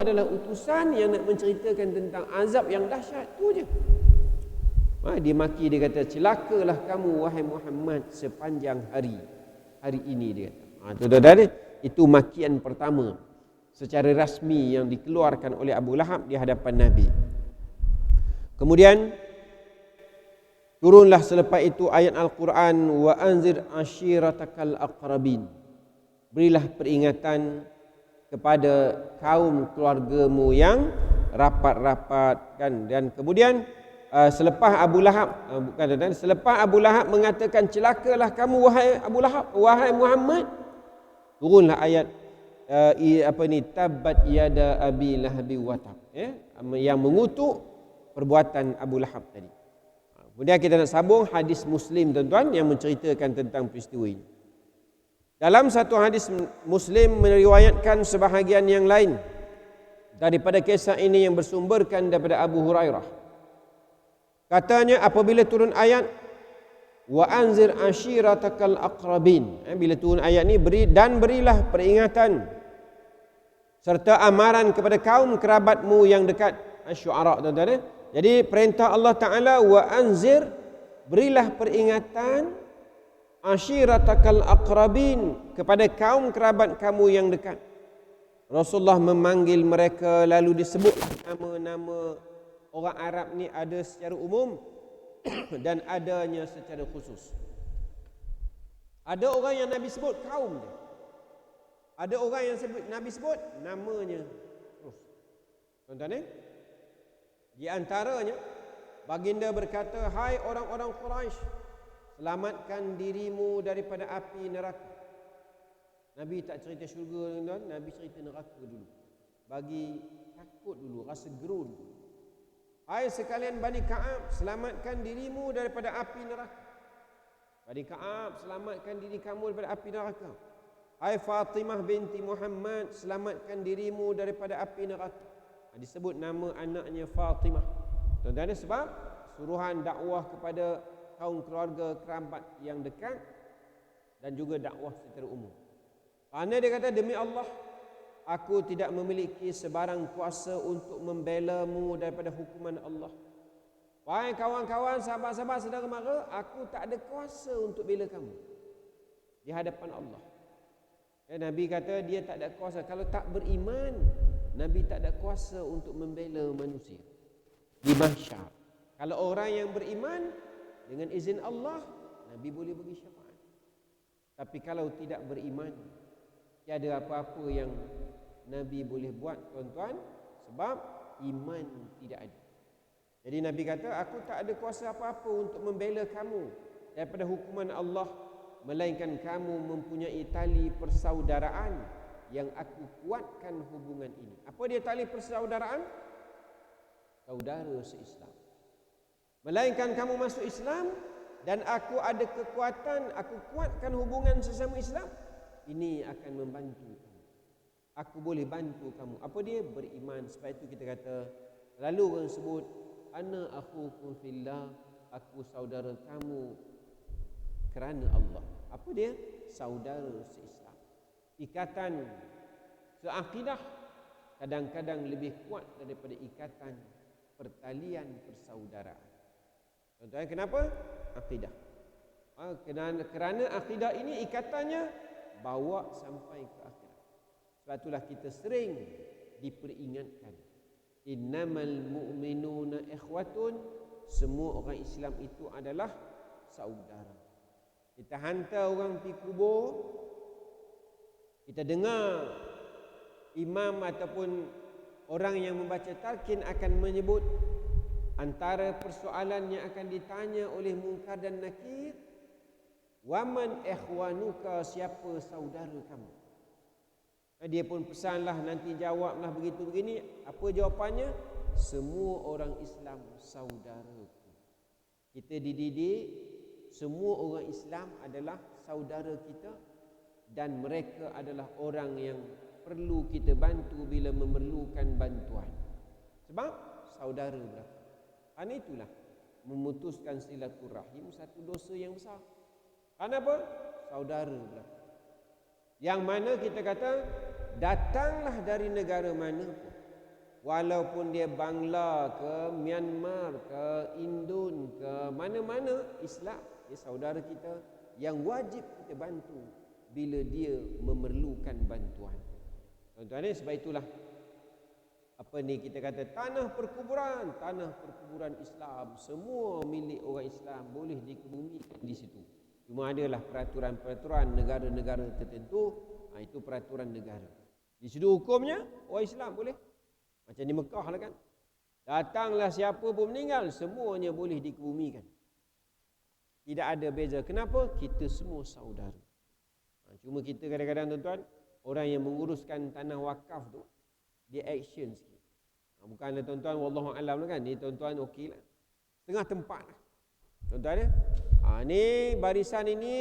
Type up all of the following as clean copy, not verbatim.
adalah utusan yang nak menceritakan tentang azab yang dahsyat. Tu je. Dia maki, dia kata, celakalah kamu wahai Muhammad sepanjang hari. Hari ini dia kata. Tuan-tuan, itu makian pertama secara rasmi yang dikeluarkan oleh Abu Lahab di hadapan Nabi. Kemudian turunlah selepas itu ayat Al-Quran, wa anzir ashiratakal aqrabin. Berilah peringatan kepada kaum keluargamu yang rapat-rapat kan. Dan kemudian selepas Abu Lahab selepas Abu Lahab mengatakan celakalah kamu wahai Abu Lahab, wahai Muhammad, turunlah ayat tabbat yada abi lahabi watab, yang mengutuk perbuatan Abu Lahab tadi. Kemudian kita nak sambung hadis Muslim, tuan-tuan, yang menceritakan tentang peristiwa ini. Dalam satu hadis Muslim meriwayatkan sebahagian yang lain daripada kisah ini yang bersumberkan daripada Abu Hurairah. Katanya, apabila turun ayat wa anzir ashiratakal aqrabin, bila turun ayat ni, berilah peringatan serta amaran kepada kaum kerabatmu yang dekat. Asy-Syu'ara, tuan-tuan. Jadi perintah Allah Ta'ala, wa anzir, berilah peringatan ashiratakal aqrabin, kepada kaum kerabat kamu yang dekat. Rasulullah memanggil mereka, lalu disebutlah nama-nama orang Arab ni, ada secara umum dan adanya secara khusus. Ada orang yang Nabi sebut kaum dia, ada orang yang Nabi sebut namanya terus. Tuan-tuan, di antaranya baginda berkata, hai orang-orang Quraisy, selamatkan dirimu daripada api neraka. Nabi tak cerita syurga, tuan-tuan, Nabi cerita neraka dulu, bagi takut dulu, rasa gerun. Hai sekalian Bani Ka'ab, selamatkan dirimu daripada api neraka. Bani Ka'ab, selamatkan diri kamu daripada api neraka. Hai Fatimah binti Muhammad, selamatkan dirimu daripada api neraka. Disebut nama anaknya Fatimah. Tuan-tuan, sebab suruhan dakwah kepada kaum keluarga kerabat yang dekat dan juga dakwah secara umum. Kerana dia kata, demi Allah, aku tidak memiliki sebarang kuasa untuk membela-Mu daripada hukuman Allah. Wahai kawan-kawan, sahabat-sahabat, saudara mara, aku tak ada kuasa untuk bela kamu di hadapan Allah. Nabi kata dia tak ada kuasa. Kalau tak beriman, Nabi tak ada kuasa untuk membela manusia di mahsyar. Kalau orang yang beriman, dengan izin Allah, Nabi boleh bagi syafaat. Tapi kalau tidak beriman, tiada apa-apa yang Nabi boleh buat, tuan-tuan, sebab iman tidak ada. Jadi Nabi kata, aku tak ada kuasa apa-apa untuk membela kamu daripada hukuman Allah, melainkan kamu mempunyai tali persaudaraan yang aku kuatkan hubungan ini. Apa dia tali persaudaraan? Saudara se-Islam. Melainkan kamu masuk Islam dan aku ada kekuatan, aku kuatkan hubungan sesama Islam, ini akan membantu kamu. Aku boleh bantu kamu. Apa dia? Beriman. Sebab itu kita kata, lalu orang sebut, ana akhukum fillah, aku saudara kamu kerana Allah. Apa dia? Saudara se-Islam. Ikatan seakidah kadang-kadang lebih kuat daripada ikatan pertalian persaudaraan. Tuan-tuan, kenapa? Akidah. Kerana akidah ini ikatannya bawa sampai ke akhirat. Sebab itulah kita sering diperingatkan, innamal mu'minuna ikhwatun, semua orang Islam itu adalah saudara. Kita hantar orang pergi kubur, kita dengar imam ataupun orang yang membaca talqin akan menyebut antara persoalan yang akan ditanya oleh Munkar dan Nakir, waman ikhwanuka, siapa saudara kamu? Dia pun pesanlah, nanti jawablah begitu begini. Apa jawapannya? Semua orang Islam saudaraku. Kita dididik semua orang Islam adalah saudara kita dan mereka adalah orang yang perlu kita bantu bila memerlukan bantuan. Sebab saudara berapa? Karena itulah memutuskan silaturahim satu dosa yang besar. Kenapa? Saudara berapa? Yang mana kita kata datanglah dari negara mana pun, walaupun dia Bangla ke Myanmar ke Indon ke mana-mana Islam, dia saudara kita yang wajib kita bantu bila dia memerlukan bantuan. Tuan-tuan, sebab itulah apa ni kita kata tanah perkuburan Islam, semua milik orang Islam, boleh dikebumikan di situ. Cuma adalah peraturan-peraturan negara-negara tertentu, itu peraturan negara. Di situ hukumnya orang Islam boleh. Macam di Mekah lah kan. Datanglah siapa pun meninggal, semuanya boleh dikebumikan. Tidak ada beza. Kenapa? Kita semua saudara. Cuma kita kadang-kadang tuan-tuan, orang yang menguruskan tanah wakaf tu, dia action sikit. Bukanlah tuan-tuan wallahu alam kan. Ni tuan-tuan okey lah. Setengah tempat lah. Tuan-tuan ya. Ni barisan ini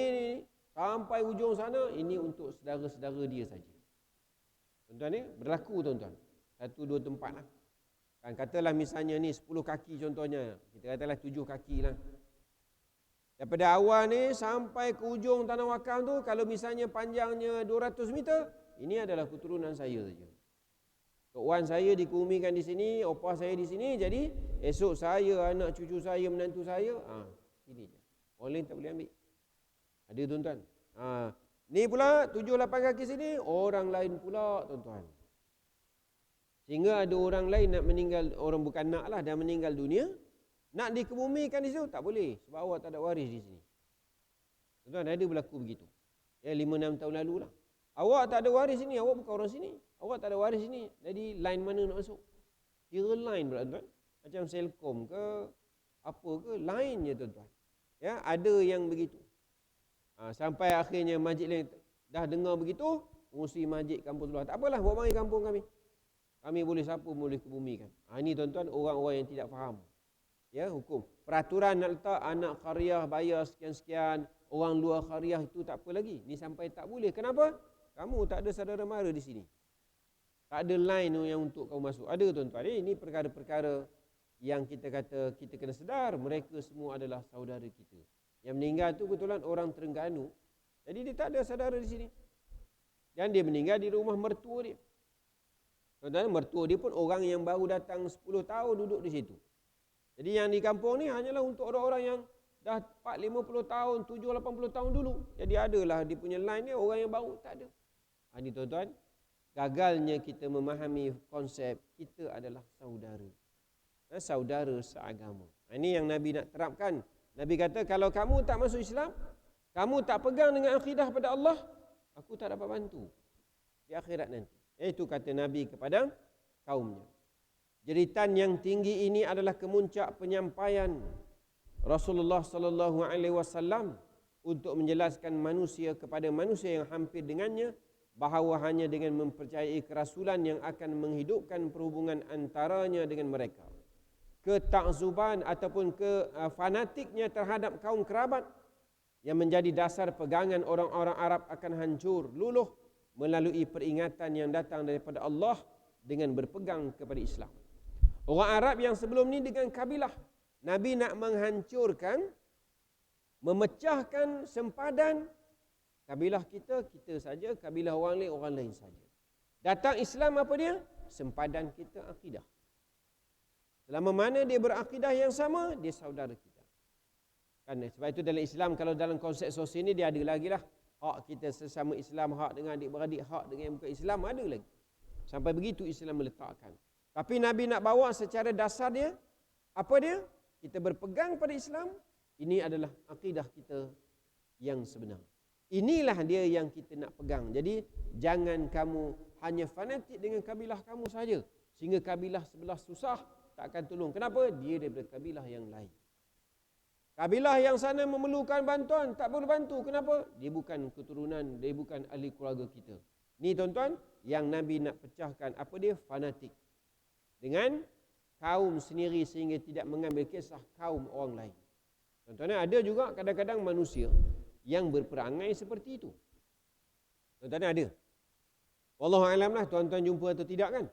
sampai ujung sana, ini untuk saudara-saudara dia saja. Tuan-tuan ni berlaku tuan-tuan. 1-2 tempat lah. Kan katalah misalnya ni 10 kaki contohnya. Kita katalah 7 kaki lah. Daripada awal ni sampai ke ujung tanah wakaf tu, kalau misalnya panjangnya 200 meter, ini adalah keturunan saya saja. Tok Wan saya dikebumikan di sini, opah saya di sini, jadi esok saya, anak cucu saya, menantu saya, sini je. Orang lain tak boleh ambil. Ada tuan-tuan. Ni pula 7-8 kaki sini, orang lain pula tuan-tuan. Sehingga ada orang lain nak meninggal, orang bukan nak lah, dah meninggal dunia, nak dikebumikan di situ, tak boleh. Sebab awak tak ada waris di sini. Tuan-tuan, ada berlaku begitu. Ya, 5-6 tahun lalu lah. Awak tak ada waris sini, awak bukan orang sini. Awak tak ada waris sini, jadi line mana nak masuk? Kira line pula tuan-tuan. Macam Selcom ke, apa ke, line je tuan-tuan. Ya, ada yang begitu. Sampai akhirnya masjid lain dah dengar begitu, fungsi masjid kampung sebelah. Tak apalah, bawa mari kampung kami. Kami boleh siapa boleh kebumikan. Ini tuan-tuan orang-orang yang tidak faham. Ya, hukum. Peraturan nak letak anak qaryah bayar sekian-sekian, orang luar qaryah itu tak apa lagi. Ni sampai tak boleh. Kenapa? Kamu tak ada saudara mara di sini. Tak ada line yang untuk kamu masuk. Ada tuan-tuan. Ini perkara-perkara yang kita kata kita kena sedar. Mereka semua adalah saudara kita. Yang meninggal tu kebetulan orang Terengganu. Jadi dia tak ada saudara di sini. Dan dia meninggal di rumah mertua dia. Tuan-tuan, mertua dia pun orang yang baru datang 10 tahun duduk di situ. Jadi yang di kampung ni hanyalah untuk orang-orang yang dah 4-50 tahun, 7-80 tahun dulu. Jadi adalah dia punya line ni orang yang baru tak ada. Ini tuan-tuan, gagalnya kita memahami konsep kita adalah saudara. Saudara seagama. Ini yang Nabi nak terapkan. Nabi kata, kalau kamu tak masuk Islam, kamu tak pegang dengan akidah pada Allah, aku tak dapat bantu di akhirat nanti. Itu kata Nabi kepada kaumnya. Jeritan yang tinggi ini adalah kemuncak penyampaian Rasulullah sallallahu alaihi wasallam untuk menjelaskan manusia kepada manusia yang hampir dengannya bahawa hanya dengan mempercayai kerasulan yang akan menghidupkan perhubungan antaranya dengan mereka. Ketakzuban ataupun fanatiknya terhadap kaum kerabat yang menjadi dasar pegangan orang-orang Arab akan hancur luluh melalui peringatan yang datang daripada Allah dengan berpegang kepada Islam. Orang Arab yang sebelum ni dengan kabilah, Nabi nak menghancurkan, memecahkan sempadan kabilah kita saja, kabilah orang lain saja. Datang Islam apa dia? Sempadan kita akidah. Selama mana dia berakidah yang sama, dia saudara kita. Kan sebab itu dalam Islam, kalau dalam konsep sosial ni dia ada lagi lah. Hak kita sesama Islam, hak dengan adik-beradik, hak dengan yang bukan Islam, ada lagi. Sampai begitu Islam meletakkan. Tapi Nabi nak bawa secara dasar dia, apa dia? Kita berpegang pada Islam, ini adalah akidah kita yang sebenar. Inilah dia yang kita nak pegang. Jadi jangan kamu hanya fanatik dengan kabilah kamu saja, sehingga kabilah sebelah susah, tak akan tolong. Kenapa? Dia daripada kabilah yang lain. Kabilah yang sana memerlukan bantuan, tak boleh bantu. Kenapa? Dia bukan keturunan, dia bukan ahli keluarga kita. Ni tuan-tuan, yang Nabi nak pecahkan. Apa dia? Fanatik. Dengan kaum sendiri sehingga tidak mengambil kisah kaum orang lain. Tuan-tuan, ada juga kadang-kadang manusia yang berperangai seperti itu. Tuan-tuan, ada. Wallahualam lah, tuan-tuan jumpa atau tidak kan?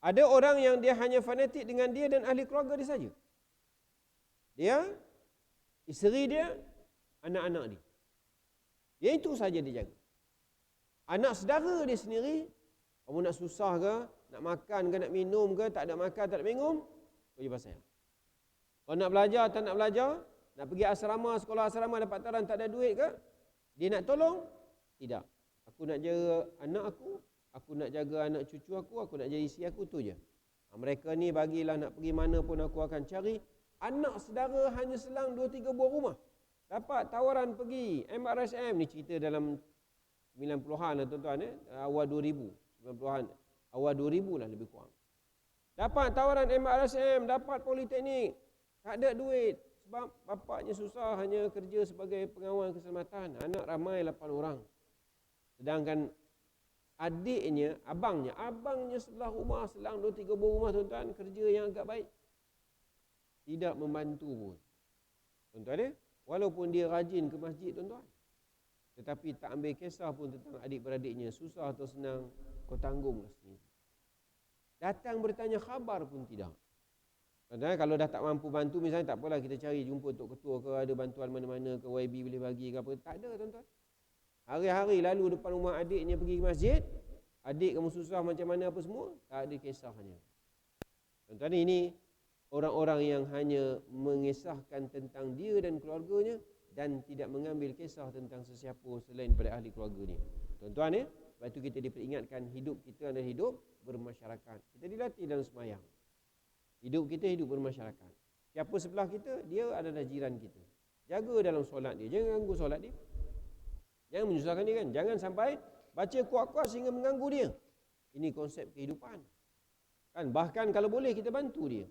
Ada orang yang dia hanya fanatik dengan dia dan ahli keluarga dia saja. Dia, isteri dia, anak-anak dia. Yang itu saja dia jaga. Anak saudara dia sendiri, Kamu nak susah ke, nak makan ke, nak minum ke, tak ada makan, tak ada minum, kau je pasal. Kalau nak belajar, tak nak belajar, nak pergi asrama, sekolah asrama dapat taran tak ada duit ke, dia nak tolong? Tidak. Aku nak jaga anak aku nak jaga anak cucu aku nak jaga isteri aku, tu je. Mereka ni bagilah nak pergi mana pun aku akan cari. Anak saudara hanya selang 2-3 buah rumah. Dapat tawaran pergi MRSM, ni cerita dalam 90-an lah tuan-tuan, awal 2000, 90-an, awal 2000 lah lebih kurang. Dapat tawaran MRSM, dapat politeknik, tak ada duit sebab bapaknya susah, hanya kerja sebagai pengawal keselamatan. Anak ramai 8 orang. Sedangkan adiknya, abangnya sebelah rumah, selang 2-3 buah rumah tuan-tuan, kerja yang agak baik. Tidak membantu pun. Tuan-tuan, walaupun dia rajin ke masjid tuan-tuan, tetapi tak ambil kisah pun tentang adik-beradiknya, susah atau senang, kau tanggunglah sendiri. Datang bertanya khabar pun tidak. Tuan-tuan, kalau dah tak mampu bantu, misalnya tak apalah, kita cari jumpa Tok Ketua ke, ada bantuan mana-mana ke, YB boleh bagi ke apa. Tak ada tuan-tuan. Hari-hari lalu depan rumah adiknya pergi ke masjid, adik kamu susah macam mana apa semua, tak ada kisahnya. Tuan-tuan, ini orang-orang yang hanya mengisahkan tentang dia dan keluarganya dan tidak mengambil kisah tentang sesiapa selain pada ahli keluarga ni. Tuan-tuan, sebab itu kita diperingatkan hidup kita adalah hidup bermasyarakat. Kita dilatih dalam semayang. Hidup kita hidup bermasyarakat. Siapa sebelah kita, dia adalah jiran kita. Jaga dalam solat dia, jangan ganggu solat dia. Jangan menyusahkan dia kan. Jangan sampai baca kuat-kuat sehingga mengganggu dia. Ini konsep kehidupan. Kan, bahkan kalau boleh kita bantu dia.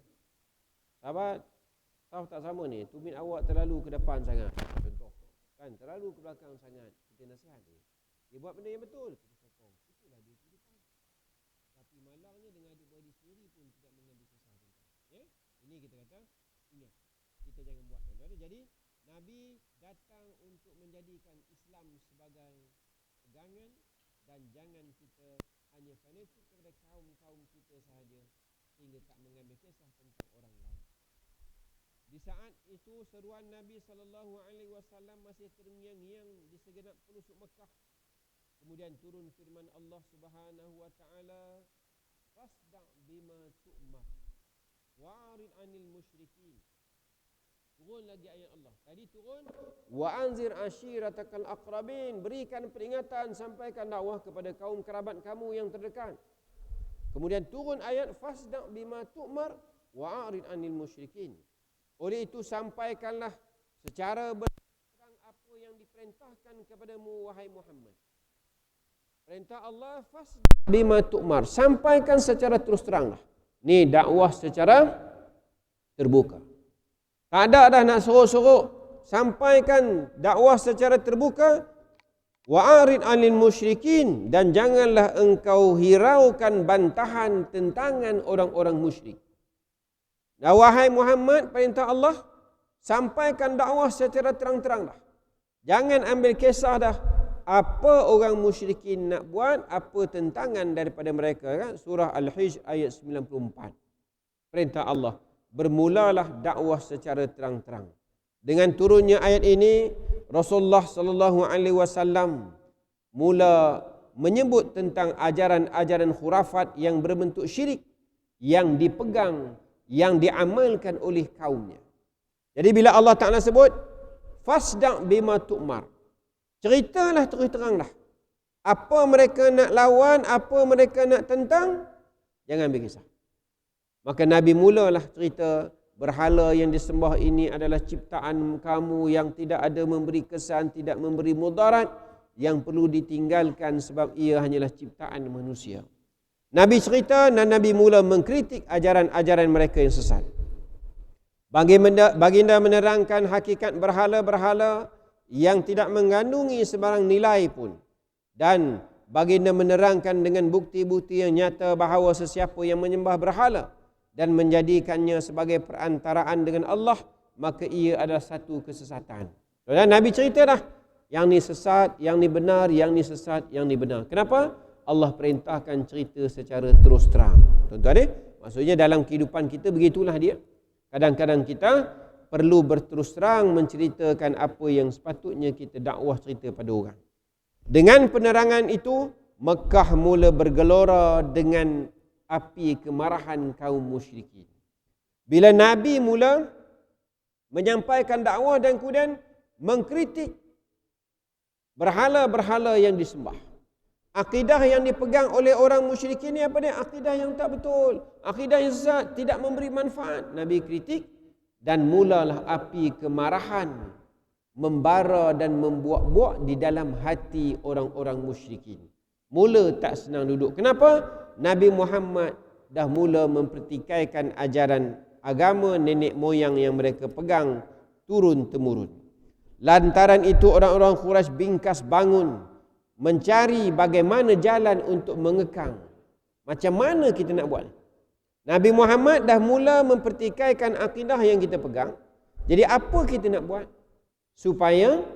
Sahabat, saf tak sama ni, tumit awak terlalu ke depan sangat. Contoh. Kan, terlalu ke belakang sangat. Kita nasihat dia. Dia buat benda yang betul, kita sokong. Itulah dia kehidupan. Tapi malangnya dengan adik-beradik sendiri pun tidak mengambil kisah tentang. Ya? Ini kita kata, ingat. Kita jangan buat. Jadi, Nabi datang untuk menjadikan Islam sebagai pegangan dan jangan kita hanya fanatik kepada kaum-kaum kita sahaja sehingga tak mengambil kisah tentang orang lain. Di saat itu seruan Nabi SAW masih terngiang-ngiang di segenap pelosok Mekah. Kemudian turun firman Allah Subhanahu wa taala, "Fasda' bima tu'mar wa'rid 'anil musyrikin." Turun lagi ayat Allah. Tadi turun, "Wa anzir ashiratakal aqrabin." Berikan peringatan, sampaikan dakwah kepada kaum kerabat kamu yang terdekat. Kemudian turun ayat, "Fasda' bima tu'mar wa'rid 'anil musyrikin." Oleh itu sampaikanlah secara berterang apa yang diperintahkan kepadamu wahai Muhammad. Perintah Allah, fasda' bima tu'mar, sampaikan secara terus teranglah. Ni dakwah secara terbuka. Tak ada dah nak sorok-sorok, sampaikan dakwah secara terbuka. Wa'arid 'anil musyrikin, dan janganlah engkau hiraukan bantahan tentangan orang-orang musyrik. Dan wahai Muhammad, perintah Allah, sampaikan dakwah secara terang-teranglah. Jangan ambil kisah dah apa orang musyrikin nak buat, apa tentangan daripada mereka kan? Surah Al-Hijr ayat 94. Perintah Allah, bermulalah dakwah secara terang-terang. Dengan turunnya ayat ini, Rasulullah sallallahu alaihi wasallam mula menyebut tentang ajaran-ajaran khurafat yang berbentuk syirik yang dipegang, yang diamalkan oleh kaumnya. Jadi bila Allah Ta'ala sebut, "Fasda' bima tu'mar", ceritalah terus teranglah. Apa mereka nak lawan, apa mereka nak tentang, jangan ambil kisah. Maka Nabi mulalah cerita, berhala yang disembah ini adalah ciptaan kamu yang tidak ada memberi kesan, tidak memberi mudarat, yang perlu ditinggalkan sebab ia hanyalah ciptaan manusia. Nabi cerita dan Nabi mula mengkritik ajaran-ajaran mereka yang sesat. Baginda menerangkan hakikat berhala-berhala yang tidak mengandungi sebarang nilai pun. Dan baginda menerangkan dengan bukti-bukti yang nyata bahawa sesiapa yang menyembah berhala dan menjadikannya sebagai perantaraan dengan Allah, maka ia adalah satu kesesatan. Dan Nabi cerita dah, yang ni sesat, yang ni benar, yang ni sesat, yang ni benar. Kenapa? Allah perintahkan cerita secara terus terang. Tuan-tuan, maksudnya dalam kehidupan kita begitulah dia. Kadang-kadang kita perlu berterus terang menceritakan apa yang sepatutnya kita dakwah cerita pada orang. Dengan penerangan itu, Mekah mula bergelora dengan api kemarahan kaum musyrikin. Bila Nabi mula menyampaikan dakwah dan kemudian mengkritik berhala-berhala yang disembah. Akidah yang dipegang oleh orang musyrikin ni apa dia? Akidah yang tak betul. Akidah yang sesat, tidak memberi manfaat. Nabi kritik dan mulalah api kemarahan membara dan membuak-buak di dalam hati orang-orang musyrikin. Mula tak senang duduk. Kenapa? Nabi Muhammad dah mula mempertikaikan ajaran agama nenek moyang yang mereka pegang turun-temurun. Lantaran itu orang-orang Quraisy bingkas bangun mencari bagaimana jalan untuk mengekang. Macam mana kita nak buat? Nabi Muhammad dah mula mempertikaikan akidah yang kita pegang. Jadi apa kita nak buat supaya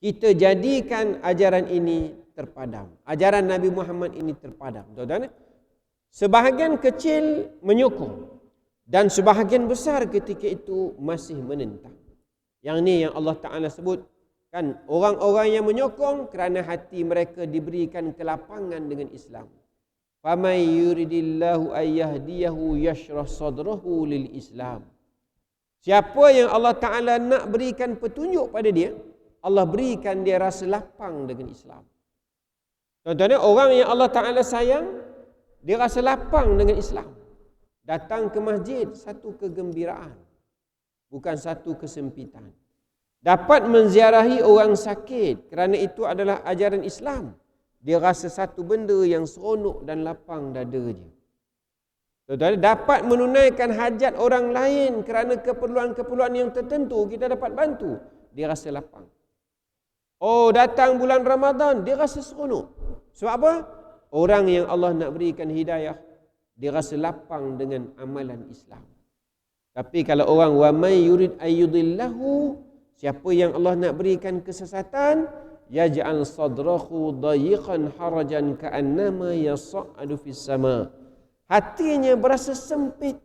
kita jadikan ajaran ini terpadam. Ajaran Nabi Muhammad ini terpadam. Tuan-tuan, sebahagian kecil menyokong dan sebahagian besar ketika itu masih menentang. Yang ni yang Allah Ta'ala sebut kan, orang-orang yang menyokong kerana hati mereka diberikan kelapangan dengan Islam. Famay yuridillahu ayyahdiyahu yashrah sadrahu lil Islam. Siapa yang Allah Ta'ala nak berikan petunjuk pada dia, Allah berikan dia rasa lapang dengan Islam. Tuan-tuan, orang yang Allah Ta'ala sayang, dia rasa lapang dengan Islam. Datang ke masjid, satu kegembiraan, bukan satu kesempitan. Dapat menziarahi orang sakit, kerana itu adalah ajaran Islam. Dia rasa satu benda yang seronok dan lapang dada dia. Tuan-tuan, dapat menunaikan hajat orang lain kerana keperluan-keperluan yang tertentu kita dapat bantu, dia rasa lapang. Oh, datang bulan Ramadan, dia rasa seronok. Sebab apa? Orang yang Allah nak berikan hidayah, dia rasa lapang dengan amalan Islam. Tapi kalau orang wa may yurid ayyudillahu, siapa yang Allah nak berikan kesesatan, yaj'al sadrahu dayiqan harajan ka'annama yas'adu fis sama. Hatinya berasa sempit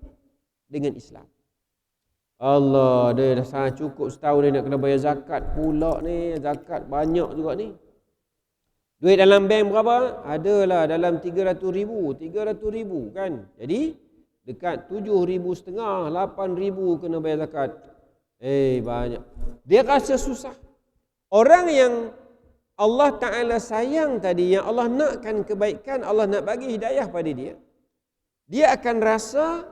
dengan Islam. Allah, dia dah sangat cukup setahun dia nak kena bayar zakat pula ni, zakat banyak juga ni. Duit dalam bank berapa? Adalah dalam 300,000 kan. Jadi dekat 7,500, 8,000 kena bayar zakat. Banyak. Dia rasa susah. Orang yang Allah Ta'ala sayang tadi, yang Allah nakkan kebaikan, Allah nak bagi hidayah pada dia, dia akan rasa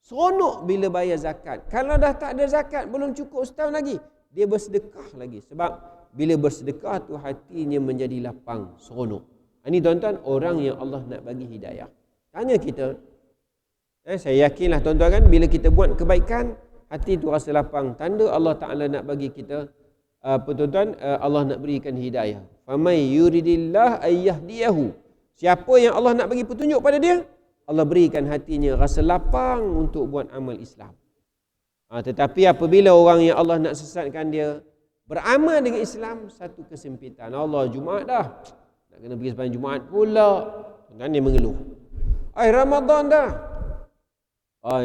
seronok bila bayar zakat. Kalau dah tak ada zakat, belum cukup setahun lagi, dia bersedekah lagi. Sebab bila bersedekah tu hatinya menjadi lapang, seronok. Ini tuan-tuan, orang yang Allah nak bagi hidayah. Tanya kita, saya yakinlah tuan-tuan kan, bila kita buat kebaikan, hati tu rasa lapang. Tanda Allah Ta'ala nak bagi kita, tuan-tuan, Allah nak berikan hidayah. Famay yuridillah ayyahdiyahu. Siapa yang Allah nak bagi petunjuk pada dia, Allah berikan hatinya rasa lapang untuk buat amal Islam. Tetapi apabila orang yang Allah nak sesatkan dia beramal dengan Islam, satu kesempitan. Allah, Jumaat dah, nak kena pergi sembahyang Jumaat pula. Dan dia mengeluh. Ramadan dah.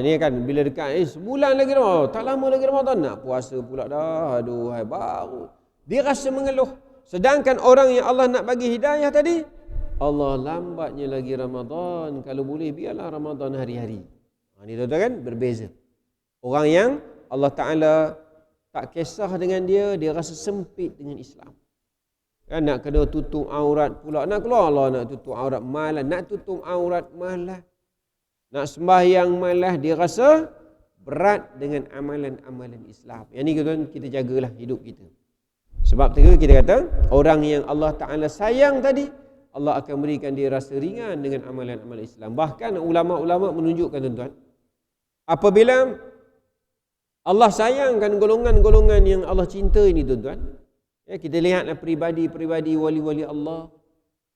Ini kan bila dekat sebulan lagi dah, tak lama lagi Ramadan, nak puasa pula dah. Aduh, baru. Dia rasa mengeluh. Sedangkan orang yang Allah nak bagi hidayah tadi, Allah, lambatnya lagi Ramadan, kalau boleh biarlah Ramadan hari-hari. Ini tuan-tuan kan berbeza. Orang yang Allah Ta'ala tak kisah dengan dia, dia rasa sempit dengan Islam. Kan nak kena tutup aurat pula. Nak keluar Allah nak tutup aurat malas. Nak tutup aurat malas. Nak sembahyang malas. Dia rasa berat dengan amalan-amalan Islam. Yang ni kita jagalah hidup kita. Sebab tu kita kata, orang yang Allah Ta'ala sayang tadi, Allah akan berikan dia rasa ringan dengan amalan-amalan Islam. Bahkan ulama-ulama menunjukkan tuan-tuan, apabila Allah sayangkan golongan-golongan yang Allah cinta ini tuan-tuan, kita lihatlah peribadi-peribadi wali-wali Allah,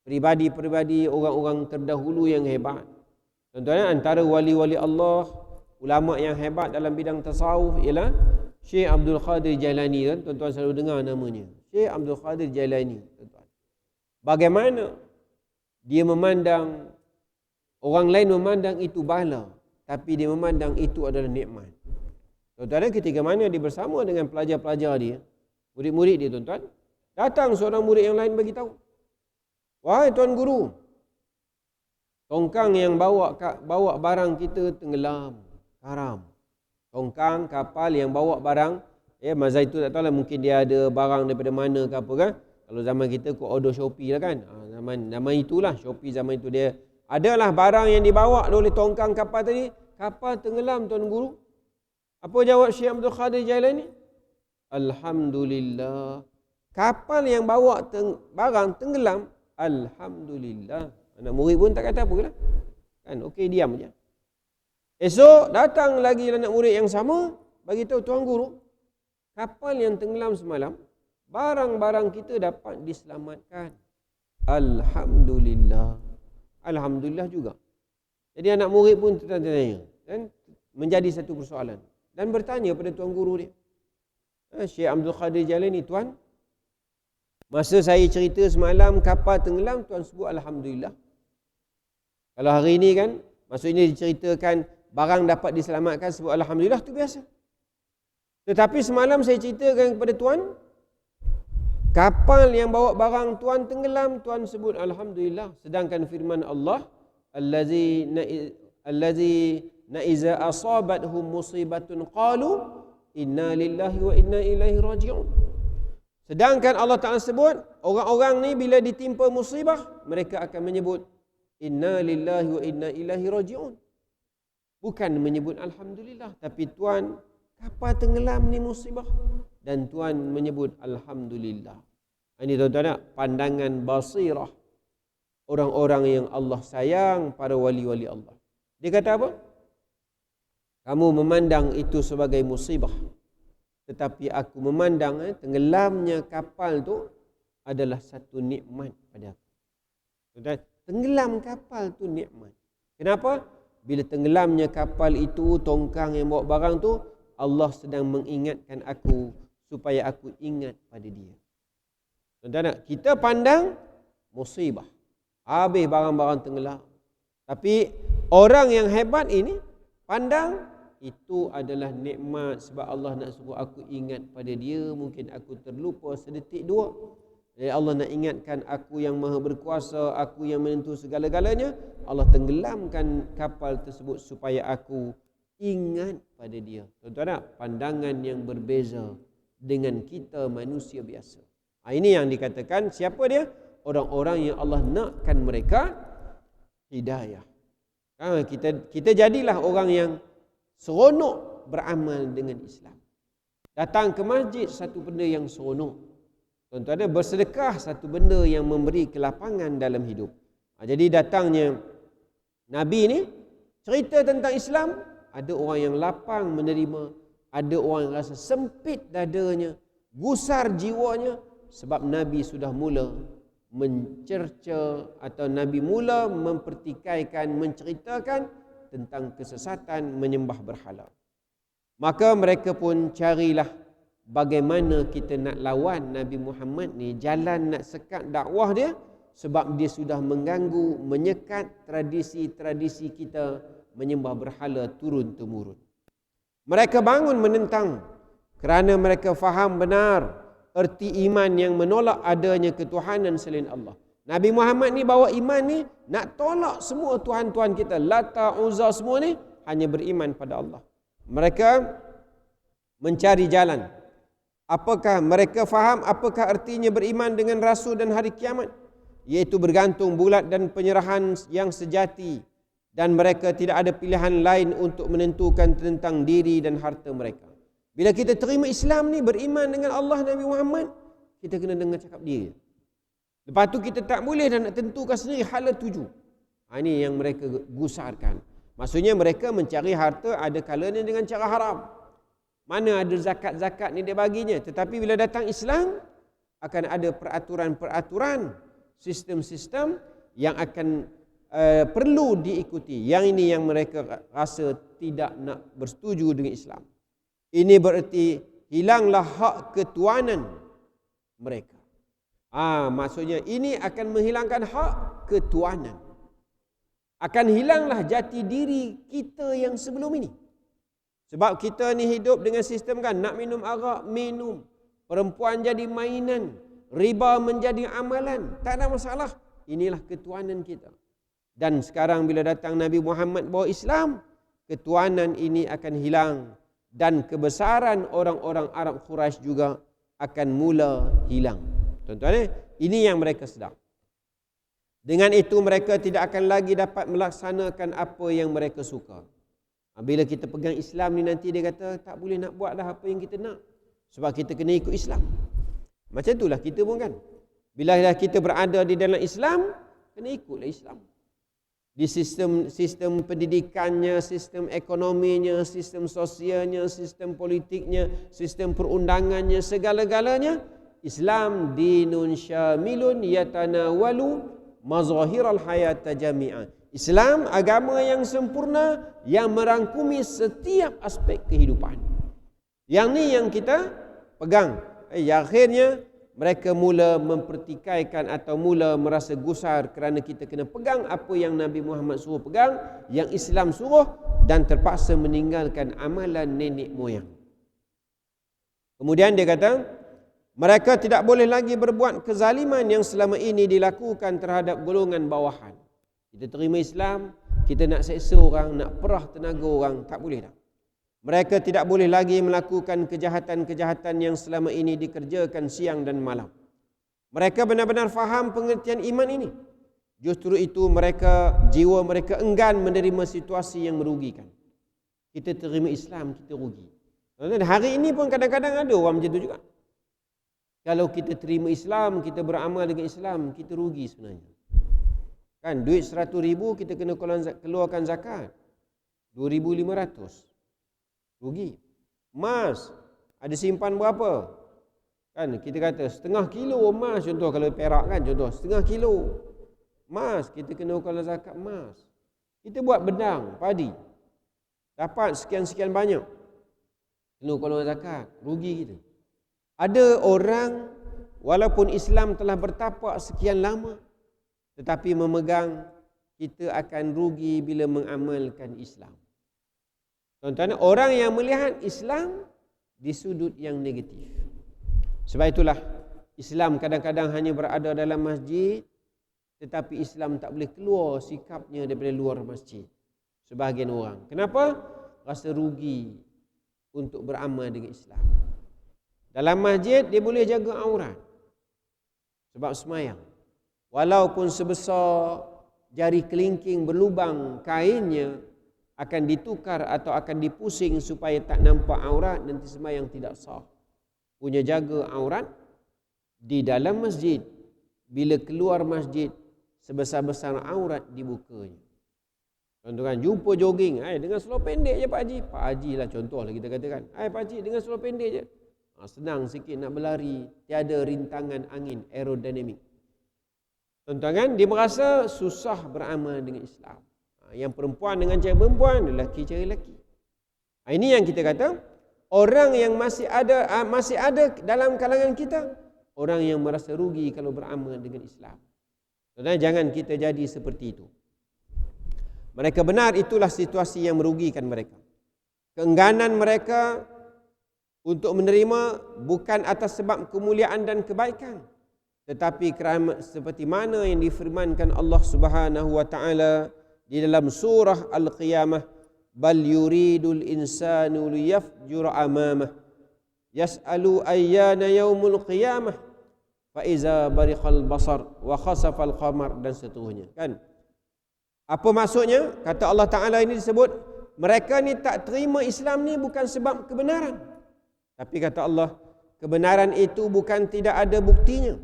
peribadi-peribadi orang-orang terdahulu yang hebat. Tuan-tuan, antara wali-wali Allah, ulama yang hebat dalam bidang tasawuf ialah Syekh Abdul Qadir Jailani kan. Tuan-tuan selalu dengar namanya. Syekh Abdul Qadir Jailani, tuan-tuan. Bagaimana dia memandang, orang lain memandang itu bala, tapi dia memandang itu adalah nikmat. Tuan-tuan, ketika mana dia bersama dengan pelajar-pelajar dia, murid-murid dia tuan-tuan, datang seorang murid yang lain bagi tahu, Wahai Tuan Guru, tongkang yang bawa barang kita tenggelam, karam. Tongkang, kapal yang bawa barang, masa itu tak tahulah, mungkin dia ada barang daripada mana ke apa kan. Kalau zaman kita kau order Shopee lah kan. Zaman itulah, Shopee zaman itu dia. Adalah barang yang dibawa oleh tongkang kapal tadi, kapal tenggelam Tuan Guru. Apa jawab Syekh Abdul Qadir Jailani? Alhamdulillah. Kapal yang bawa barang tenggelam, alhamdulillah. Anak murid pun tak kata apa lah. Kan, okey diam je. Esok datang lagi anak murid yang sama, bagi tahu Tuan Guru, kapal yang tenggelam semalam, barang-barang kita dapat diselamatkan. Alhamdulillah. Alhamdulillah juga. Jadi anak murid pun tertanya dan menjadi satu persoalan dan bertanya pada Tuan Guru dia. Syekh Abdul Qadir Jailani, Tuan, masa saya cerita semalam kapal tenggelam, Tuan sebut alhamdulillah. Kalau hari ini kan, maksudnya diceritakan barang dapat diselamatkan, sebut alhamdulillah, tu biasa. Tetapi semalam saya ceritakan kepada Tuan, kapal yang bawa barang Tuan tenggelam, Tuan sebut alhamdulillah. Sedangkan firman Allah, allazi iza asabathum musibatun qalu inna lillahi wa inna ilaihi raji'un. Sedangkan Allah Ta'ala sebut, orang-orang ni bila ditimpa musibah, mereka akan menyebut inna lillahi wa inna ilaihi raji'un. Bukan menyebut alhamdulillah, tapi Tuan, kapal tenggelam ni musibah, dan Tuan menyebut alhamdulillah. Ini tuan-tuan, pandangan basirah orang-orang yang Allah sayang, para wali-wali Allah. Dia kata apa? Kamu memandang itu sebagai musibah, tetapi aku memandang tenggelamnya kapal tu adalah satu nikmat pada aku. Tenggelam kapal tu nikmat. Kenapa? Bila tenggelamnya kapal itu, tongkang yang bawa barang tu, Allah sedang mengingatkan aku supaya aku ingat pada dia. Tuan-tuan, kita pandang musibah, habis barang-barang tenggelam. Tapi orang yang hebat ini pandang itu adalah nikmat, sebab Allah nak suruh aku ingat pada dia. Mungkin aku terlupa sedetik dua. Jadi Allah nak ingatkan aku yang maha berkuasa, aku yang menentu segala-galanya. Allah tenggelamkan kapal tersebut supaya aku ingat pada dia. Tuan-tuan, pandangan yang berbeza dengan kita manusia biasa. Ini yang dikatakan siapa dia? Orang-orang yang Allah nakkan mereka hidayah. Kita jadilah orang yang seronok beramal dengan Islam. Datang ke masjid, satu benda yang seronok. Tuan-tuan, bersedekah, satu benda yang memberi kelapangan dalam hidup. Jadi datangnya Nabi ni cerita tentang Islam, ada orang yang lapang menerima, ada orang yang rasa sempit dadanya, gusar jiwanya, sebab Nabi sudah mula mencerca atau Nabi mula mempertikaikan, menceritakan tentang kesesatan menyembah berhala. Maka mereka pun carilah bagaimana kita nak lawan Nabi Muhammad ni, jalan nak sekat dakwah dia, sebab dia sudah mengganggu, menyekat tradisi-tradisi kita menyembah berhala turun-temurun. Mereka bangun menentang kerana mereka faham benar erti iman yang menolak adanya ketuhanan selain Allah. Nabi Muhammad ni bawa iman ni nak tolak semua tuhan-tuhan kita, Lata, Uzza, semua ni, hanya beriman pada Allah. Mereka mencari jalan. Apakah mereka faham apakah artinya beriman dengan Rasul dan hari kiamat? Iaitu bergantung bulat dan penyerahan yang sejati, dan mereka tidak ada pilihan lain untuk menentukan tentang diri dan harta mereka. Bila kita terima Islam ni, beriman dengan Allah, Nabi Muhammad, kita kena dengar cakap dia. Lepas tu kita tak boleh dan nak tentukan sendiri hala tuju. Ini yang mereka gusarkan. Maksudnya mereka mencari harta ada kalanya dengan cara haram. Mana ada zakat-zakat ni dia baginya. Tetapi bila datang Islam, akan ada peraturan-peraturan, sistem-sistem yang akan perlu diikuti. Yang ini yang mereka rasa tidak nak bersetuju dengan Islam. Ini bererti hilanglah hak ketuanan mereka. Maksudnya ini akan menghilangkan hak ketuanan. Akan hilanglah jati diri kita yang sebelum ini. Sebab kita ni hidup dengan sistem kan, nak minum arak, minum. Perempuan jadi mainan, riba menjadi amalan. Tak ada masalah. inilah ketuanan kita. Dan sekarang bila datang Nabi Muhammad bawa Islam, ketuanan ini akan hilang dan kebesaran orang-orang Arab Quraisy juga akan mula hilang. Tuan-tuan, ini yang mereka sedar. Dengan itu mereka tidak akan lagi dapat melaksanakan apa yang mereka suka. Bila kita pegang Islam ni nanti dia kata tak boleh nak buat dah apa yang kita nak. Sebab kita kena ikut Islam. Macam itulah kita pun kan. Bila kita berada di dalam Islam, kena ikutlah Islam. Di sistem pendidikannya, sistem ekonominya, sistem sosialnya, sistem politiknya, sistem perundangannya, segala-galanya, Islam dinun syamilun yatanawalu mazahiral hayata jami'an. Islam agama yang sempurna yang merangkumi setiap aspek kehidupan. Yang ni yang kita pegang. Akhirnya mereka mula mempertikaikan atau mula merasa gusar kerana kita kena pegang apa yang Nabi Muhammad suruh pegang, yang Islam suruh, dan terpaksa meninggalkan amalan nenek moyang. Kemudian dia kata, mereka tidak boleh lagi berbuat kezaliman yang selama ini dilakukan terhadap golongan bawahan. Kita terima Islam, kita nak seksa orang, nak perah tenaga orang, tak boleh dah. Mereka tidak boleh lagi melakukan kejahatan-kejahatan yang selama ini dikerjakan siang dan malam. Mereka benar-benar faham pengertian iman ini. Justru itu jiwa mereka enggan menerima situasi yang merugikan. Kita terima Islam, kita rugi. Hari ini pun kadang-kadang ada orang macam tu juga. Kalau kita terima Islam, kita beramal dengan Islam, kita rugi sebenarnya. Kan duit 100,000 kita kena keluarkan zakat. 2,500. Rugi. Emas ada simpan berapa? Kan kita kata setengah kilo emas contoh, kalau perak kan contoh setengah kilo emas kita kena kalau zakat emas. Kita buat bedang padi dapat sekian-sekian banyak, kena kalau zakat, rugi kita. Ada orang walaupun Islam telah bertapak sekian lama tetapi memegang kita akan rugi bila mengamalkan Islam. Tuan-tuan, orang yang melihat Islam di sudut yang negatif. Sebab itulah Islam kadang-kadang hanya berada dalam masjid, tetapi Islam tak boleh keluar sikapnya daripada luar masjid. Sebahagian orang. Kenapa? Rasa rugi untuk beramal dengan Islam. Dalam masjid dia boleh jaga aurat sebab semayang. Walaupun sebesar jari kelingking berlubang kainnya, akan ditukar atau akan dipusing supaya tak nampak aurat, nanti sembahyang tidak sah. Punya jaga aurat di dalam masjid, bila keluar masjid sebesar-besar aurat dibukanya. Tuan-tuan jumpa jogging, dengan seluar pendek je Pak Haji. Pak Haji lah contohlah kita katakan. Pak Haji dengan seluar pendek je. Senang sikit nak berlari, tiada rintangan angin, aerodinamik. Tuan-tuan kan, dia merasa susah beramal dengan Islam. Yang perempuan dengan cari perempuan, lelaki cari lelaki. Ini yang kita kata, orang yang masih ada dalam kalangan kita, orang yang merasa rugi kalau beramal dengan Islam. Dan jangan kita jadi seperti itu. Mereka benar itulah situasi yang merugikan mereka. Keengganan mereka untuk menerima bukan atas sebab kemuliaan dan kebaikan, tetapi kerana seperti mana yang difirmankan Allah Subhanahu wa taala di dalam surah Al-Qiyamah, bal yuridul insanu liyafjura amamah yas'alu ayyana yaumul qiyamah fa iza bariqal basar wa khasafal qamar, dan seterusnya kan. Apa maksudnya? Kata Allah Taala ini disebut mereka ni tak terima Islam ni bukan sebab kebenaran, tapi kata Allah kebenaran itu bukan tidak ada buktinya.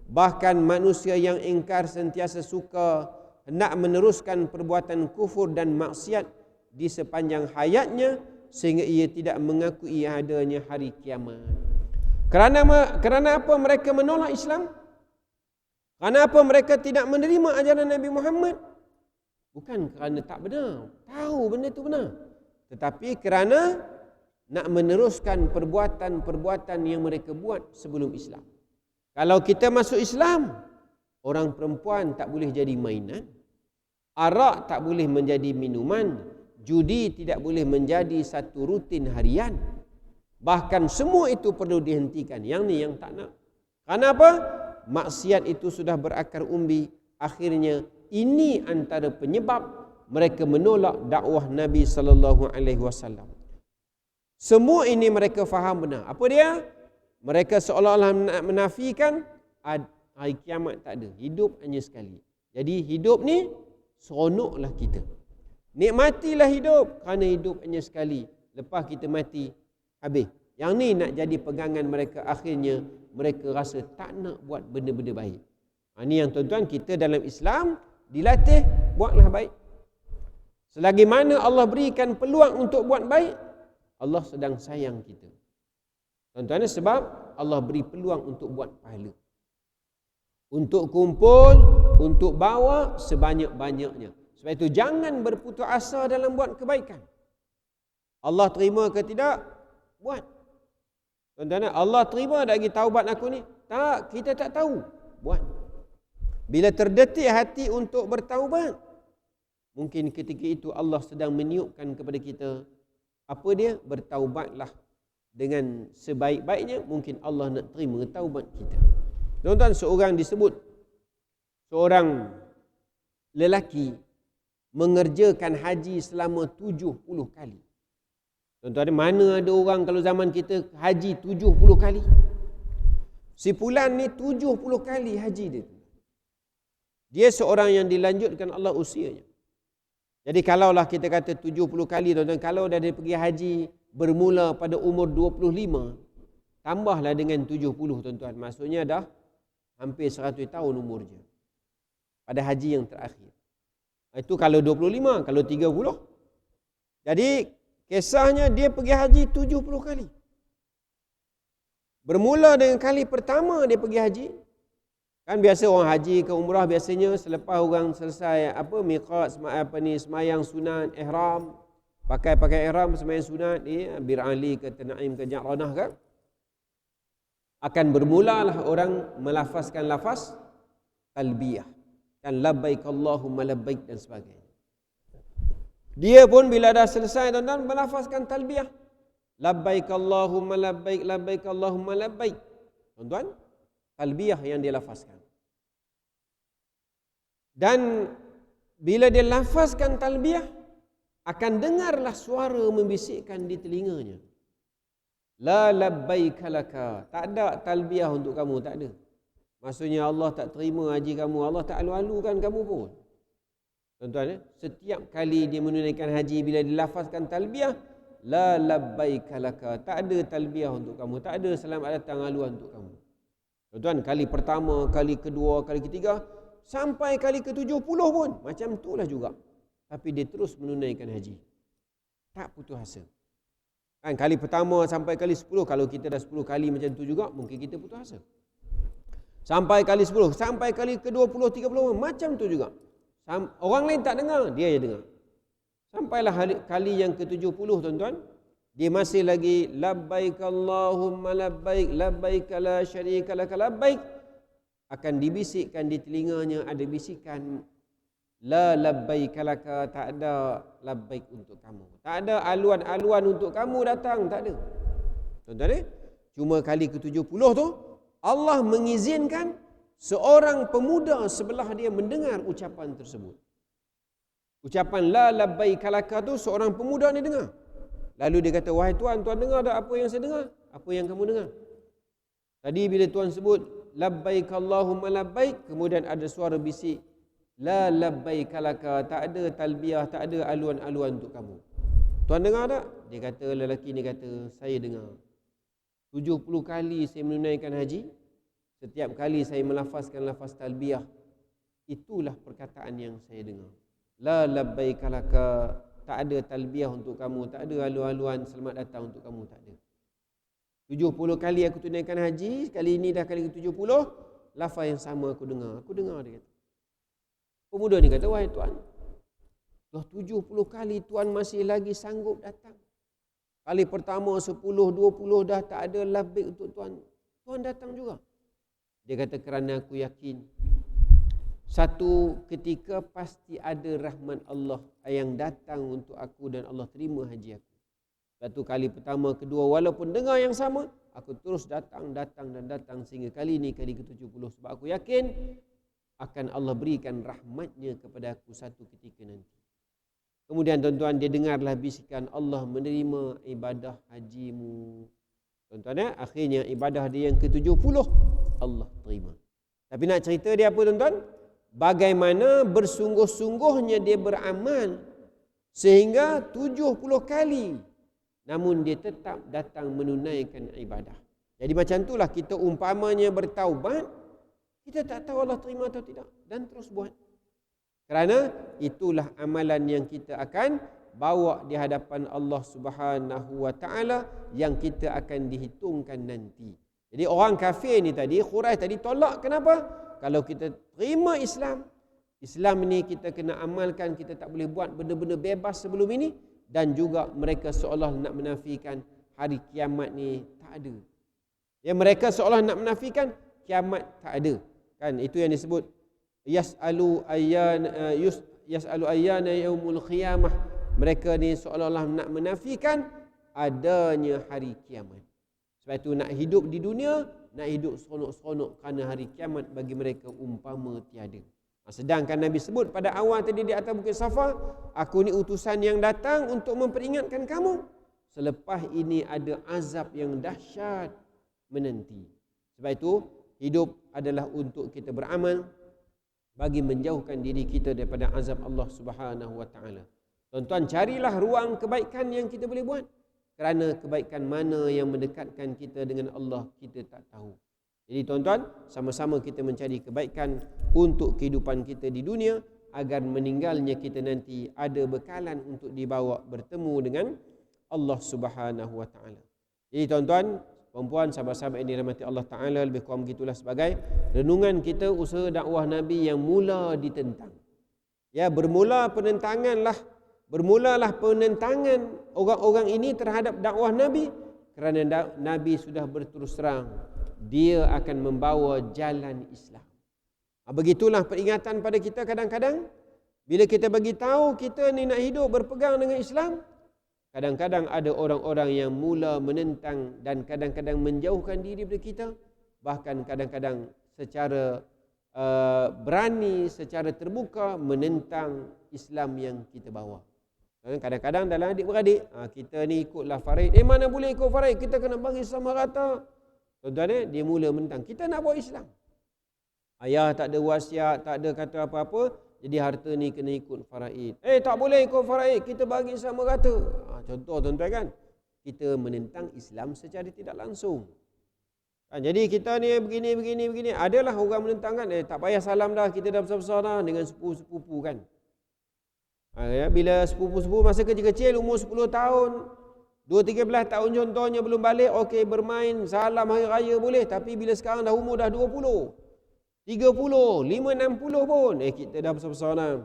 Bahkan manusia yang ingkar sentiasa suka hendak meneruskan perbuatan kufur dan maksiat di sepanjang hayatnya sehingga ia tidak mengakui adanya hari kiamat. Kerana apa mereka menolak Islam? Kerana apa mereka tidak menerima ajaran Nabi Muhammad? Bukan kerana tak benar, tahu benda itu benar, tetapi kerana nak meneruskan perbuatan-perbuatan yang mereka buat sebelum Islam. Kalau kita masuk Islam, orang perempuan tak boleh jadi mainan, arak tak boleh menjadi minuman, judi tidak boleh menjadi satu rutin harian. Bahkan semua itu perlu dihentikan. Yang ni yang tak nak. Kenapa? Maksiat itu sudah berakar umbi, akhirnya ini antara penyebab mereka menolak dakwah Nabi sallallahu alaihi wasallam. Semua ini mereka faham benar. Apa dia? Mereka seolah-olah menafikan hari kiamat tak ada. Hidup hanya sekali. Jadi hidup ni seronoklah kita. Nikmatilah hidup kerana hidup hanya sekali. Lepas kita mati, habis. Yang ni nak jadi pegangan mereka, akhirnya mereka rasa tak nak buat benda-benda baik. Ini yang tuan-tuan, kita dalam Islam dilatih buatlah baik. Selagi mana Allah berikan peluang untuk buat baik, Allah sedang sayang kita. Tuan-tuan, sebab Allah beri peluang untuk buat pahala. Untuk kumpul, untuk bawa sebanyak-banyaknya. Sebab itu jangan berputus asa dalam buat kebaikan. Allah terima ke tidak? Buat. Tuan-tuan, Allah terima tak lagi taubat aku ni? Tak, kita tak tahu. Buat. Bila terdetik hati untuk bertaubat, mungkin ketika itu Allah sedang meniupkan kepada kita, apa dia? Bertaubatlah dengan sebaik-baiknya, mungkin Allah nak terima taubat kita. Tuan-tuan, seorang disebut, seorang lelaki mengerjakan haji selama 70 kali. Tuan-tuan, mana ada orang kalau zaman kita haji 70 kali? Si Fulan ni 70 kali haji dia. Dia seorang yang dilanjutkan Allah usianya. Jadi kalaulah kita kata 70 kali, tuan-tuan, kalau dah dia pergi haji bermula pada umur 25, tambahlah dengan 70, tuan-tuan. Maksudnya dah hampir 100 tahun umurnya pada haji yang terakhir. Itu kalau 25, kalau 30. Jadi kisahnya dia pergi haji 70 kali. Bermula dengan kali pertama dia pergi haji. Kan biasa orang haji ke umrah biasanya selepas orang selesai miqat, semayang sunat ihram, pakai ihram semayang sunat Bir Ali ke Tanaim ke Ja'ranah kan, akan bermulalah orang melafazkan lafaz talbiyah, kan labbaik Allahumma labbaik dan sebagainya. Dia pun bila dah selesai, tuan-tuan, melafazkan talbiyah, labbaik Allahumma labbaik, labbaik Allahumma labbaik. Tuan-tuan, talbiyah yang dia lafazkan. Dan bila dia lafazkan talbiyah, akan dengarlah suara membisikkan di telinganya, la labbaika laka, tak ada talbiyah untuk kamu, tak ada. Maksudnya Allah tak terima haji kamu, Allah tak alu-alukan kamu pun. Tuan-tuan, setiap kali dia menunaikan haji, bila dilafazkan talbiyah, la labbaika laka, tak ada talbiyah untuk kamu, tak ada selamat datang aluan untuk kamu. Tuan-tuan, kali pertama, kali kedua, kali ketiga, sampai kali ke-70 pun macam itulah juga. Tapi dia terus menunaikan haji, tak putus asa. Kan kali pertama sampai kali 10, kalau kita dah 10 kali macam tu juga, mungkin kita putus asa. Sampai kali 10, sampai kali ke-20, 30, macam tu juga. Orang lain tak dengar, dia je dengar. Sampailah kali yang ke-70, tuan-tuan, dia masih lagi labbaik Allahumma labbaik, labbaik la syarika laka labbaik. Akan dibisikkan di telinganya, ada bisikan la labbaik laka, tak ada labbaik untuk kamu, tak ada aluan-aluan untuk kamu datang, tak ada. Tuan-tuan, cuma kali ke-70 tu Allah mengizinkan seorang pemuda sebelah dia mendengar ucapan tersebut. Ucapan la labbaik laka tu seorang pemuda ni dengar. Lalu dia kata, wahai tuan, tuan dengar tak apa yang saya dengar? Apa yang kamu dengar? Tadi bila tuan sebut labbaik Allahumma labbaik, kemudian ada suara bisik, la labbaik laka, tak ada talbiyah, tak ada aluan-aluan untuk kamu. Tuan dengar tak? Dia kata, lelaki ni kata, saya dengar. 70 kali saya menunaikan haji, setiap kali saya melafazkan lafaz talbiyah, itulah perkataan yang saya dengar. La labbaik laka, tak ada talbiyah untuk kamu, tak ada aluan-aluan selamat datang untuk kamu, tak ada. 70 kali aku tunaikan haji, kali ini dah kali ke-70, lafaz yang sama aku dengar, dia kata. Pemuda ni kata, wahai tuan, dah 70 kali tuan masih lagi sanggup datang. Kali pertama 10, 20 dah tak ada labbaik untuk tuan, tuan datang juga. Dia kata, kerana aku yakin satu ketika pasti ada rahmat Allah yang datang untuk aku dan Allah terima haji aku. Satu kali pertama, kedua, walaupun dengar yang sama, aku terus datang sehingga kali ini kali ke-70. Sebab aku yakin akan Allah berikan rahmatnya kepada aku satu ketika nanti. Kemudian tuan-tuan, dia dengarlah bisikan Allah menerima ibadah hajimu. Tuan-tuan, akhirnya ibadah dia yang ke-70 Allah terima. Tapi nak cerita dia apa tuan-tuan? Bagaimana bersungguh-sungguhnya dia beramal sehingga 70 kali, namun dia tetap datang menunaikan ibadah. Jadi macam itulah kita umpamanya bertaubat, kita tak tahu Allah terima atau tidak, dan terus buat. Kerana itulah amalan yang kita akan bawa di hadapan Allah Subhanahu wa taala, yang kita akan dihitungkan nanti. Jadi orang kafir ni tadi, Quraisy tadi tolak, kenapa? Kalau kita terima Islam, Islam ni kita kena amalkan, kita tak boleh buat benda-benda bebas sebelum ini. Dan juga mereka seolah nak menafikan hari kiamat ni tak ada. Ya, mereka seolah nak menafikan kiamat tak ada. Kan itu yang disebut yas'alu ayyana yaumul qiyamah. Mereka ni seolah-olah nak menafikan adanya hari kiamat. Sebab itu nak hidup di dunia, nak hidup seronok-seronok, kerana hari kiamat bagi mereka umpama tiada. Sedangkan Nabi sebut pada awal tadi di atas Bukit Safa, aku ni utusan yang datang untuk memperingatkan kamu, selepas ini ada azab yang dahsyat menanti. Sebab itu hidup adalah untuk kita beramal bagi menjauhkan diri kita daripada azab Allah Subhanahu wa taala. Tuan-tuan, carilah ruang kebaikan yang kita boleh buat, kerana kebaikan mana yang mendekatkan kita dengan Allah kita tak tahu. Jadi tuan-tuan, sama-sama kita mencari kebaikan untuk kehidupan kita di dunia, agar meninggalnya kita nanti ada bekalan untuk dibawa bertemu dengan Allah Subhanahu wa taala. Jadi tuan-tuan, puan-puan, sahabat-sahabat yang dirahmati Allah taala, lebih kurang begitulah sebagai renungan kita usaha dakwah Nabi yang mula ditentang. Ya, bermulalah penentangan orang-orang ini terhadap dakwah Nabi, kerana Nabi sudah berterus terang dia akan membawa jalan Islam. Begitulah peringatan pada kita kadang-kadang. Bila kita bagi tahu kita ni nak hidup berpegang dengan Islam, kadang-kadang ada orang-orang yang mula menentang dan kadang-kadang menjauhkan diri dari kita. Bahkan kadang-kadang secara berani, secara terbuka menentang Islam yang kita bawa. Kadang-kadang dalam adik-beradik, kita ni ikutlah Farid. Mana boleh ikut Farid? Kita kena bagi sama rata. Tuan-tuan, dia mula mentang kita nak bawa Islam. Ayah tak ada wasiat, tak ada kata apa-apa, jadi harta ni kena ikut faraid. Tak boleh ikut faraid, kita bagi sama rata. Contoh tuan-tuan kan, kita menentang Islam secara tidak langsung. Jadi kita ni begini. Adalah orang menentang kan, tak payah salam dah, kita dah besar-besar dah dengan sepupu-sepupu kan. Bila sepupu-sepupu masa kecil-kecil, umur 10 tahun, 2-13 tahun contohnya belum balik, okey bermain, salam hari raya boleh. Tapi bila sekarang dah umur dah 20, 30, 5, 60 pun, kita dah besar-besar dah.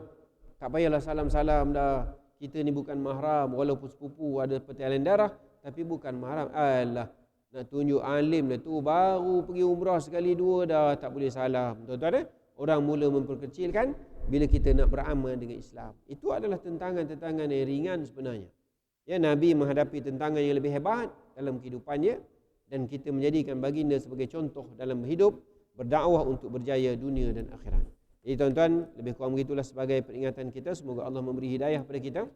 Tak payahlah salam-salam dah. Kita ni bukan mahram, walaupun sepupu ada pertalian darah, tapi bukan mahram. Alah, nak tunjuk alim dah tu, baru pergi umrah sekali dua dah tak boleh salam. Tuan-tuan, orang mula memperkecilkan bila kita nak beramal dengan Islam. Itu adalah tentangan-tentangan yang ringan sebenarnya. Ya, Nabi menghadapi tentangan yang lebih hebat dalam kehidupannya, dan kita menjadikan baginda sebagai contoh dalam hidup berdakwah untuk berjaya dunia dan akhirat. Jadi tuan-tuan, lebih kurang begitulah sebagai peringatan kita. Semoga Allah memberi hidayah pada kita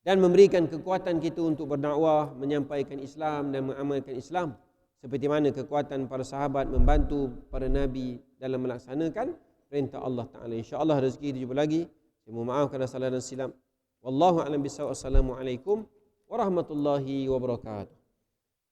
dan memberikan kekuatan kita untuk berdakwah, menyampaikan Islam dan mengamalkan Islam, seperti mana kekuatan para sahabat membantu para nabi dalam melaksanakan perintah Allah Ta'ala. InsyaAllah rezeki kita jumpa lagi. Saya mohon maaf kerana salah dan silap. Wallahu a'lam bishawab. Assalamualaikum warahmatullahi wabarakatuh.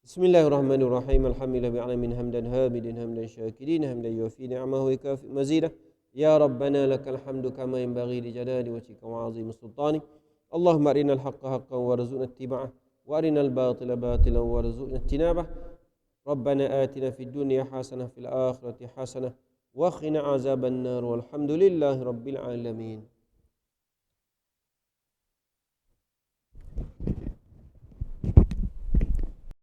Bismillahirrahmanirrahim. Alhamdulillahi alamin hamdan hamidin hamdan syakirin hamdan yuwafi ni'amahu wa yukafi mazidah. Ya Rabbana lakal hamdu kama yanbaghi li jalali wajhika wa 'azimi sultanik. Allahumma arinal haqqa haqqan warzuqna ittiba'ah wa arinal batila batilan warzuqna ijtinabah. Rabbana atina fid dunya hasanah fil akhirati hasanah wa qina 'adzaban nar. Walhamdulillahi rabbil alamin.